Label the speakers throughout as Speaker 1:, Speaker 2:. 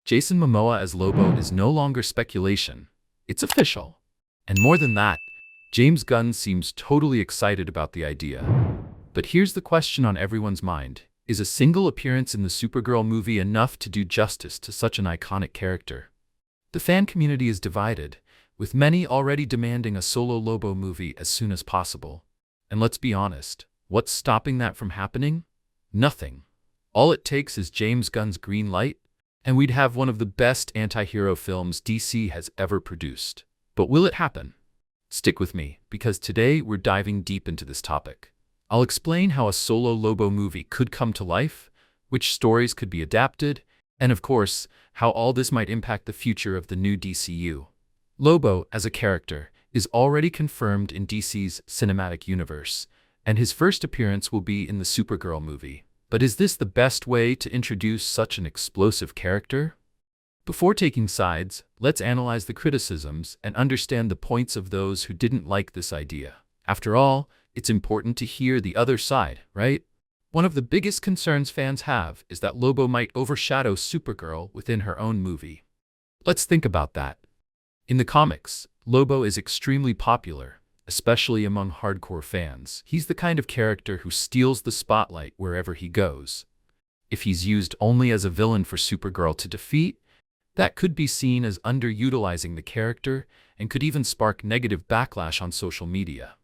Speaker 1: Jason Momoa as Lobo is no longer speculation. It's official. And more than that, James Gunn seems totally excited about the idea. But here's the question on everyone's mind. Is a single appearance in the Supergirl movie enough to do justice to such an iconic character? The fan community is divided, with many already demanding a solo Lobo movie as soon as possible. And let's be honest, what's stopping that from happening? Nothing. All it takes is James Gunn's green light, and we'd have one of the best anti-hero films DC has ever produced. But will it happen? Stick with me, because today we're diving deep into this topic. I'll explain how a solo Lobo movie could come to life, which stories could be adapted, and of course, how all this might impact the future of the new DCU. Lobo, as a character, is already confirmed in DC's cinematic universe, and his first appearance will be in the Supergirl movie. But is this the best way to introduce such an explosive character? Before taking sides, let's analyze the criticisms and understand the points of those who didn't like this idea. After all, it's important to hear the other side, right? One of the biggest concerns fans have is that Lobo might overshadow Supergirl within her own movie. Let's think about that. In the comics, Lobo is extremely popular, especially among hardcore fans. He's the kind of character who steals the spotlight wherever he goes. If he's used only as a villain for Supergirl to defeat, that could be seen as underutilizing the character and could even spark negative backlash on social media.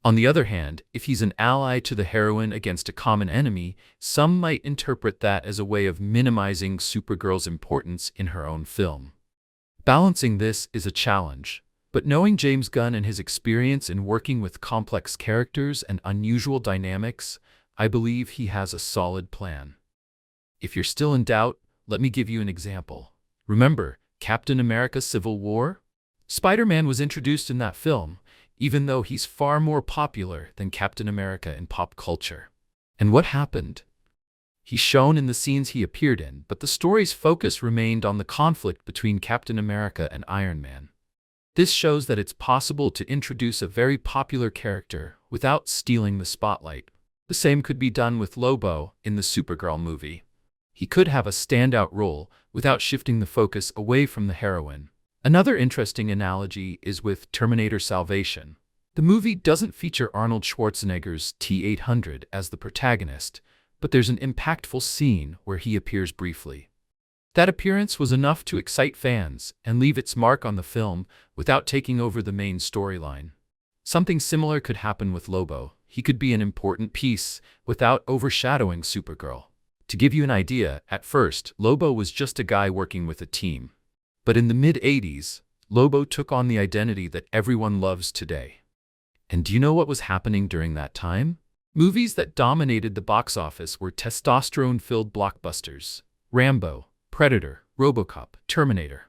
Speaker 1: On the other hand, if he's an ally to the heroine against a common enemy, some might interpret that as a way of minimizing Supergirl's importance in her own film. Balancing this is a challenge. But knowing James Gunn and his experience in working with complex characters and unusual dynamics, I believe he has a solid plan. If you're still in doubt, let me give you an example. Remember Captain America: Civil War? Spider-Man was introduced in that film, even though he's far more popular than Captain America in pop culture. And what happened? He's shown in the scenes he appeared in, but the story's focus remained on the conflict between Captain America and Iron Man. This shows that it's possible to introduce a very popular character without stealing the spotlight. The same could be done with Lobo in the Supergirl movie. He could have a standout role without shifting the focus away from the heroine. Another interesting analogy is with Terminator Salvation. The movie doesn't feature Arnold Schwarzenegger's T-800 as the protagonist, but there's an impactful scene where he appears briefly. That appearance was enough to excite fans and leave its mark on the film without taking over the main storyline. Something similar could happen with Lobo. He could be an important piece without overshadowing Supergirl. To give you an idea, at first, Lobo was just a guy working with a team. But in the mid-80s, Lobo took on the identity that everyone loves today. And do you know what was happening during that time? Movies that dominated the box office were testosterone-filled blockbusters. Rambo, Predator, RoboCop, Terminator.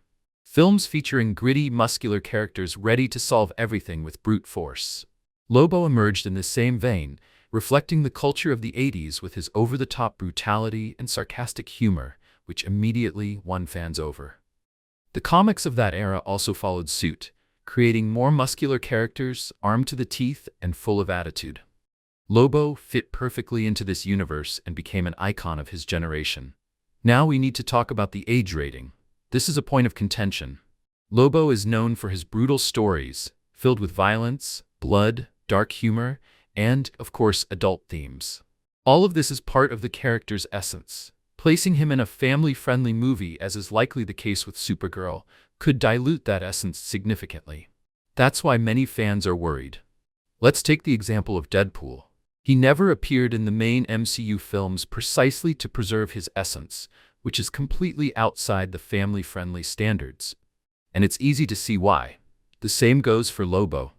Speaker 1: Films featuring gritty, muscular characters ready to solve everything with brute force. Lobo emerged in the same vein, reflecting the culture of the 80s with his over-the-top brutality and sarcastic humor, which immediately won fans over. The comics of that era also followed suit, creating more muscular characters, armed to the teeth and full of attitude. Lobo fit perfectly into this universe and became an icon of his generation. Now we need to talk about the age rating. This is a point of contention. Lobo is known for his brutal stories, filled with violence, blood, dark humor, and, of course, adult themes. All of this is part of the character's essence. Placing him in a family-friendly movie, as is likely the case with Supergirl, could dilute that essence significantly. That's why many fans are worried. Let's take the example of Deadpool. He never appeared in the main MCU films precisely to preserve his essence, which is completely outside the family-friendly standards. And it's easy to see why. The same goes for Lobo.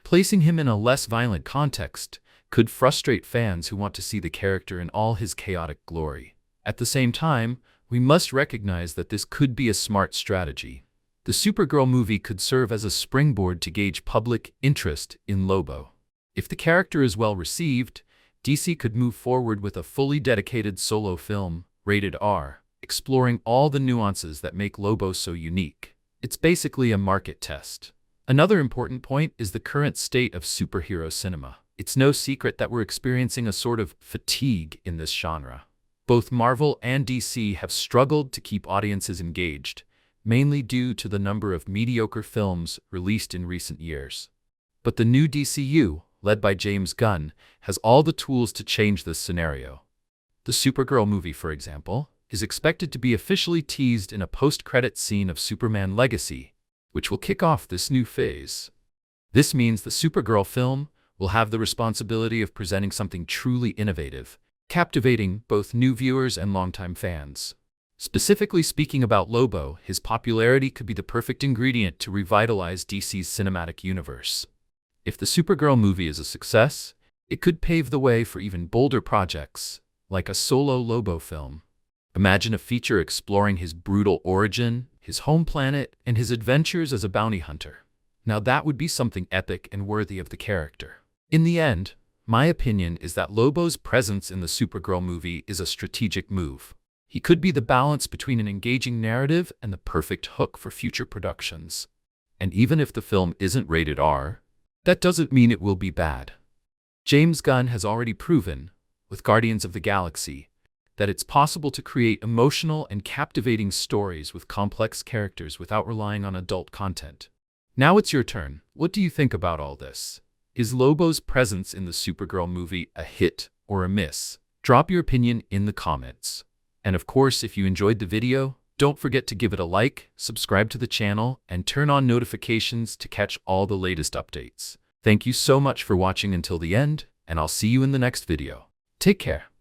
Speaker 1: Placing him in a less violent context could frustrate fans who want to see the character in all his chaotic glory. At the same time, we must recognize that this could be a smart strategy. The Supergirl movie could serve as a springboard to gauge public interest in Lobo. If the character is well received, DC could move forward with a fully dedicated solo film, rated R, exploring all the nuances that make Lobo so unique. It's basically a market test. Another important point is the current state of superhero cinema. It's no secret that we're experiencing a sort of fatigue in this genre. Both Marvel and DC have struggled to keep audiences engaged, mainly due to the number of mediocre films released in recent years. But the new DCU, led by James Gunn, has all the tools to change this scenario. The Supergirl movie, for example, is expected to be officially teased in a post-credit scene of Superman Legacy, which will kick off this new phase. This means the Supergirl film will have the responsibility of presenting something truly innovative, captivating both new viewers and longtime fans. Specifically speaking about Lobo, his popularity could be the perfect ingredient to revitalize DC's cinematic universe. If the Supergirl movie is a success, it could pave the way for even bolder projects, like a solo Lobo film. Imagine a feature exploring his brutal origin, his home planet, and his adventures as a bounty hunter. Now that would be something epic and worthy of the character. In the end, my opinion is that Lobo's presence in the Supergirl movie is a strategic move. He could be the balance between an engaging narrative and the perfect hook for future productions. And even if the film isn't rated R, that doesn't mean it will be bad. James Gunn has already proven, with Guardians of the Galaxy, that it's possible to create emotional and captivating stories with complex characters without relying on adult content. Now it's your turn. What do you think about all this? Is Lobo's presence in the Supergirl movie a hit or a miss? Drop your opinion in the comments. And of course, if you enjoyed the video, don't forget to give it a like, subscribe to the channel, and turn on notifications to catch all the latest updates. Thank you so much for watching until the end, and I'll see you in the next video. Take care.